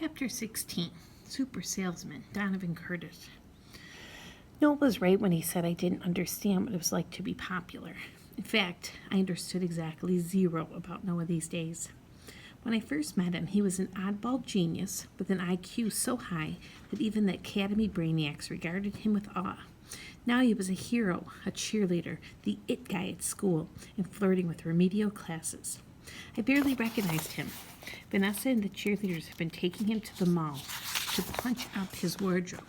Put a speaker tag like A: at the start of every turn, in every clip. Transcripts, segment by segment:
A: Chapter 16, Super Salesman, Donovan Curtis. Noel was right when he said I didn't understand what it was like to be popular. In fact, I understood exactly zero about Noah these days. When I first met him, he was an oddball genius with an IQ so high that even the academy brainiacs regarded him with awe. Now he was a hero, a cheerleader, the it guy at school, and flirting with remedial classes. I barely recognized him. Vanessa and the cheerleaders have been taking him to the mall to punch up his wardrobe.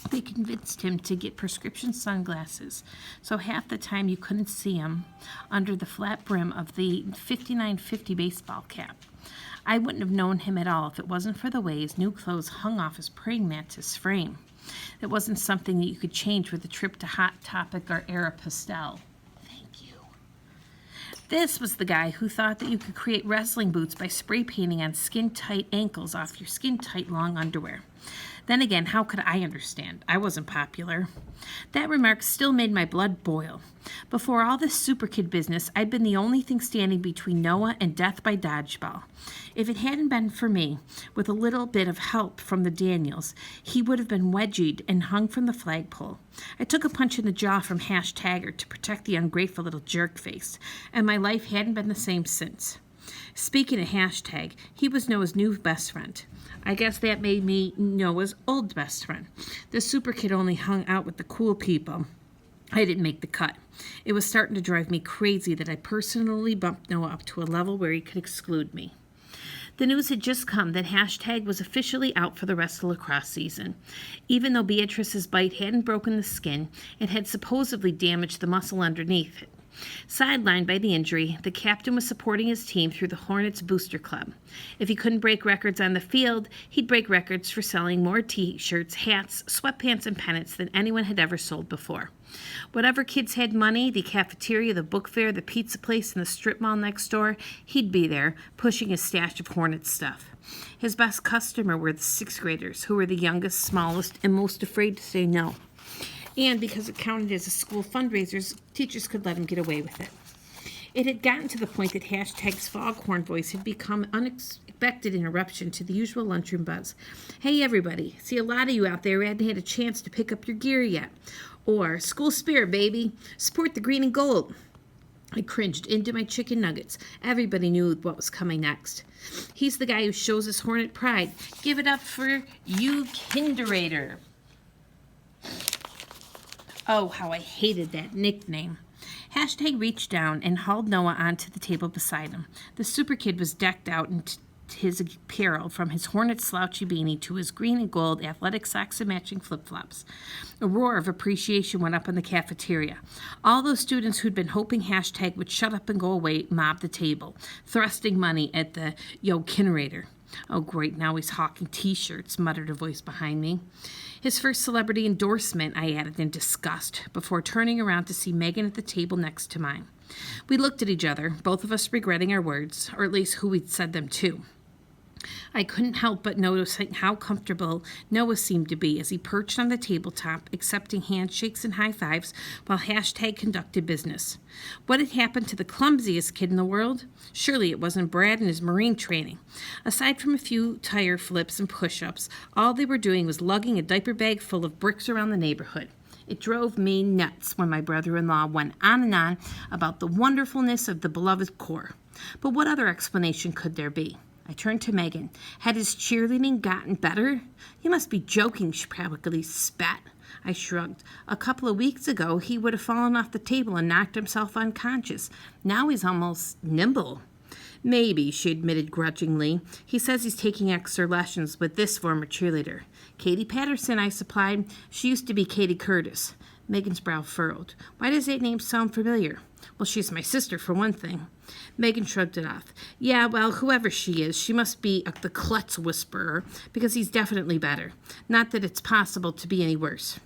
A: They convinced him to get prescription sunglasses, so half the time you couldn't see him under the flat brim of the 5950 baseball cap. I wouldn't have known him at all if it wasn't for the way his new clothes hung off his praying mantis frame. It wasn't something that you could change with a trip to Hot Topic or Aeropostale. Thank you. This was the guy who thought that you could create wrestling boots by spray painting on skin-tight ankles off your skin-tight long underwear. Then again, how could I understand? I wasn't popular. That remark still made my blood boil. Before all this super kid business, I'd been the only thing standing between Noah and death by dodgeball. If it hadn't been for me, with a little bit of help from the Daniels, he would have been wedgied and hung from the flagpole. I took a punch in the jaw from Hashtagger to protect the ungrateful little jerk face, and my life hadn't been the same since. Speaking of Hashtag, he was Noah's new best friend. I guess that made me Noah's old best friend. The super kid only hung out with the cool people. I didn't make the cut. It was starting to drive me crazy that I personally bumped Noah up to a level where he could exclude me. The news had just come that Hashtag was officially out for the rest of the lacrosse season. Even though Beatrice's bite hadn't broken the skin, it had supposedly damaged the muscle underneath it. Sidelined by the injury, the captain was supporting his team through the Hornets Booster Club. If he couldn't break records on the field, he'd break records for selling more t-shirts, hats, sweatpants, and pennants than anyone had ever sold before. Whatever kids had money, the cafeteria, the book fair, the pizza place, and the strip mall next door, he'd be there, pushing his stash of Hornets stuff. His best customer were the sixth graders, who were the youngest, smallest, and most afraid to say no. And because it counted as a school fundraiser, teachers could let him get away with it. It had gotten to the point that Hashtag's foghorn voice had become an unexpected interruption to the usual lunchroom buzz. Hey, everybody, see a lot of you out there hadn't had a chance to pick up your gear yet. Or, school spirit, baby, support the green and gold. I cringed into my chicken nuggets. Everybody knew what was coming next. He's the guy who shows us Hornet pride. Give it up for you, Kinderator. Oh, how I hated that nickname. Hashtag reached down and hauled Noah onto the table beside him. The super kid was decked out in his apparel, from his Hornet slouchy beanie to his green and gold athletic socks and matching flip-flops. A roar of appreciation went up in the cafeteria. All those students who'd been hoping Hashtag would shut up and go away mobbed the table, thrusting money at the Kinderator. Oh, great, now he's hawking t-shirts, muttered a voice behind me. His first celebrity endorsement, I added in disgust, before turning around to see Megan at the table next to mine. We looked at each other, both of us regretting our words, or at least who we'd said them to. I couldn't help but noticing how comfortable Noah seemed to be as he perched on the tabletop, accepting handshakes and high fives while Hashtag conducted business. What had happened to the clumsiest kid in the world? Surely it wasn't Brad and his Marine training. Aside from a few tire flips and push-ups, all they were doing was lugging a diaper bag full of bricks around the neighborhood. It drove me nuts when my brother-in-law went on and on about the wonderfulness of the beloved Corps. But what other explanation could there be? I turned to Megan. Had his cheerleading gotten better? You must be joking, she probably spat. I shrugged. A couple of weeks ago, he would have fallen off the table and knocked himself unconscious. Now he's almost nimble. Maybe, she admitted grudgingly. He says he's taking extra lessons with this former cheerleader. Katie Patterson, I supplied. She used to be Katie Curtis. Megan's brow furrowed. Why does that name sound familiar? Well, she's my sister, for one thing. Megan shrugged it off. Yeah, well, whoever she is, she must be the Klutz Whisperer, because he's definitely better. Not that it's possible to be any worse.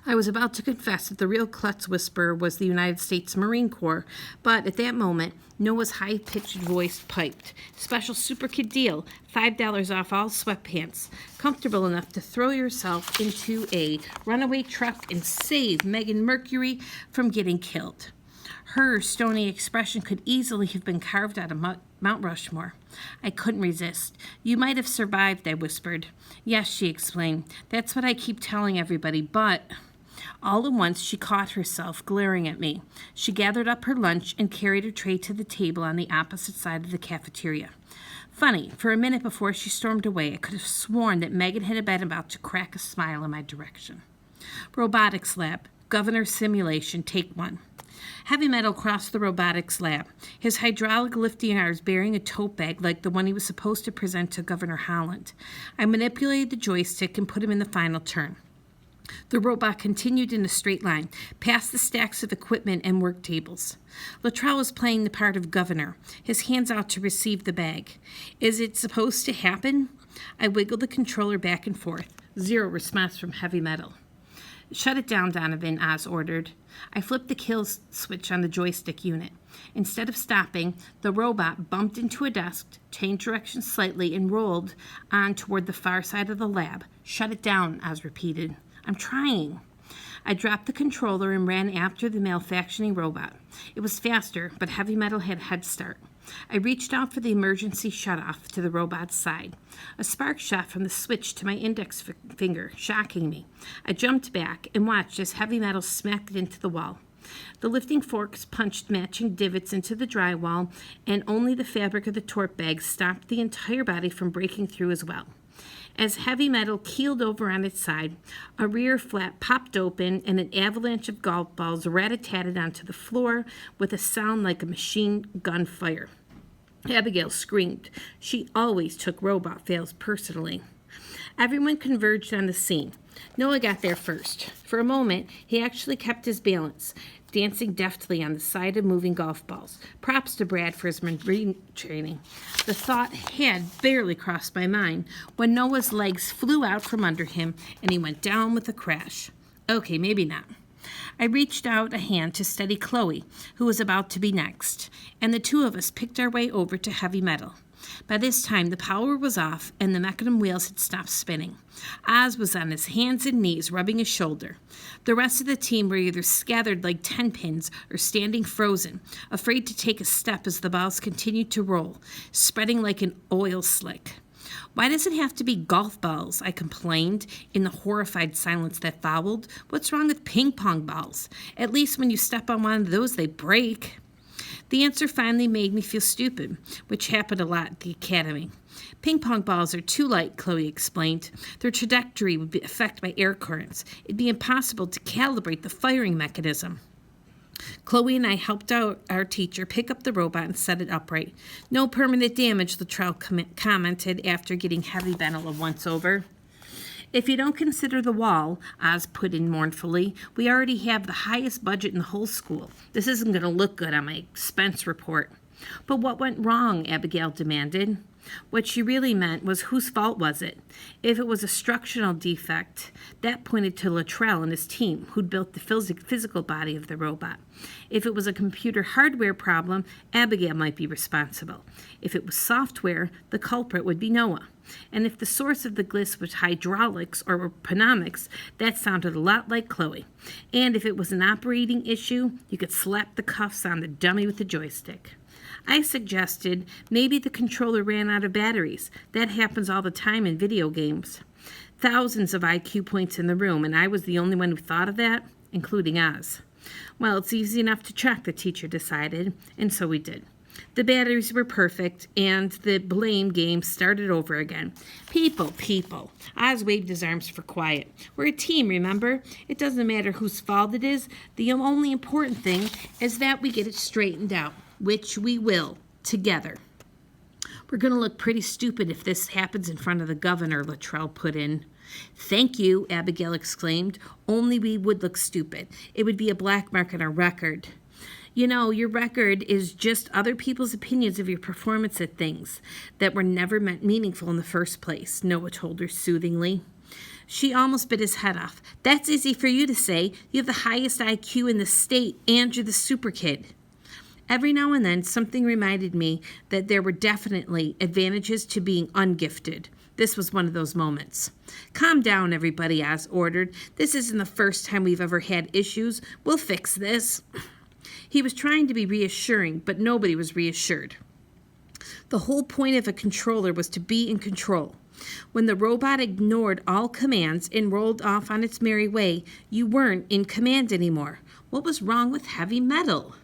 A: I was about to confess that the real Klutz Whisperer was the United States Marine Corps, but at that moment, Noah's high-pitched voice piped. Special super kid deal, $5 off all sweatpants. Comfortable enough to throw yourself into a runaway truck and save Megan Mercury from getting killed. Her stony expression could easily have been carved out of Mount Rushmore. I couldn't resist. You might have survived, I whispered. Yes, she explained. That's what I keep telling everybody, but... All at once, she caught herself glaring at me. She gathered up her lunch and carried her tray to the table on the opposite side of the cafeteria. Funny, for a minute before she stormed away, I could have sworn that Megan had been about to crack a smile in my direction. Robotics lab. Governor simulation. Take 1. Heavy Metal crossed the robotics lab, his hydraulic lifting arms bearing a tote bag like the one he was supposed to present to Governor Holland. I manipulated the joystick and put him in the final turn. The robot continued in a straight line, past the stacks of equipment and work tables. Luttrell was playing the part of governor, his hands out to receive the bag. Is it supposed to happen? I wiggled the controller back and forth. 0 response from Heavy Metal. Shut it down, Donovan, Oz ordered. I flipped the kill switch on the joystick unit. Instead of stopping, the robot bumped into a desk, changed direction slightly, and rolled on toward the far side of the lab. Shut it down, Oz repeated. I'm trying. I dropped the controller and ran after the malfunctioning robot. It was faster, but Heavy Metal had a head start. I reached out for the emergency shutoff to the robot's side. A spark shot from the switch to my index finger, shocking me. I jumped back and watched as Heavy Metal smacked into the wall. The lifting forks punched matching divots into the drywall, and only the fabric of the torp bag stopped the entire body from breaking through as well. As Heavy Metal keeled over on its side, a rear flap popped open and an avalanche of golf balls rat-a-tatted onto the floor with a sound like a machine gun fire. Abigail screamed. She always took robot fails personally. Everyone converged on the scene. Noah got there first. For a moment, he actually kept his balance, dancing deftly on the side of moving golf balls. Props to Brad for his marine training. The thought had barely crossed my mind when Noah's legs flew out from under him and he went down with a crash. Okay, maybe not. I reached out a hand to steady Chloe, who was about to be next, and the two of us picked our way over to Heavy Metal. By this time, the power was off and the mechanism wheels had stopped spinning. Oz was on his hands and knees, rubbing his shoulder. The rest of the team were either scattered like 10 pins or standing frozen, afraid to take a step as the balls continued to roll, spreading like an oil slick. Why does it have to be golf balls? I complained in the horrified silence that followed. What's wrong with ping pong balls? At least when you step on one of those, they break. The answer finally made me feel stupid, which happened a lot at the academy. Ping pong balls are too light, Chloe explained. Their trajectory would be affected by air currents. It'd be impossible to calibrate the firing mechanism. Chloe and I helped out our teacher pick up the robot and set it upright. No permanent damage, Luttrell commented after getting Heavy Metal a once-over. If you don't consider the wall, Oz put in mournfully, we already have the highest budget in the whole school. This isn't going to look good on my expense report. But what went wrong? Abigail demanded. What she really meant was, whose fault was it? If it was a structural defect, that pointed to Luttrell and his team, who'd built the physical body of the robot. If it was a computer hardware problem, Abigail might be responsible. If it was software, the culprit would be Noah. And if the source of the glitch was hydraulics or pneumatics, that sounded a lot like Chloe. And if it was an operating issue, you could slap the cuffs on the dummy with the joystick. I suggested maybe the controller ran out of batteries. That happens all the time in video games. Thousands of IQ points in the room, and I was the only one who thought of that, including Oz. Well, it's easy enough to check, the teacher decided, and so we did. The batteries were perfect, and the blame game started over again. People. Oz waved his arms for quiet. We're a team, remember? It doesn't matter whose fault it is. The only important thing is that we get it straightened out, which we will, together. We're going to look pretty stupid if this happens in front of the governor, Luttrell put in. Thank you, Abigail exclaimed. Only we would look stupid. It would be a black mark on our record. You know, your record is just other people's opinions of your performance at things that were never meant meaningful in the first place, Noah told her soothingly. She almost bit his head off. That's easy for you to say. You have the highest IQ in the state, and you're the super kid. Every now and then, something reminded me that there were definitely advantages to being ungifted. This was one of those moments. Calm down, everybody, Oz ordered. This isn't the first time we've ever had issues. We'll fix this. He was trying to be reassuring, but nobody was reassured. The whole point of a controller was to be in control. When the robot ignored all commands and rolled off on its merry way, you weren't in command anymore. What was wrong with heavy metal?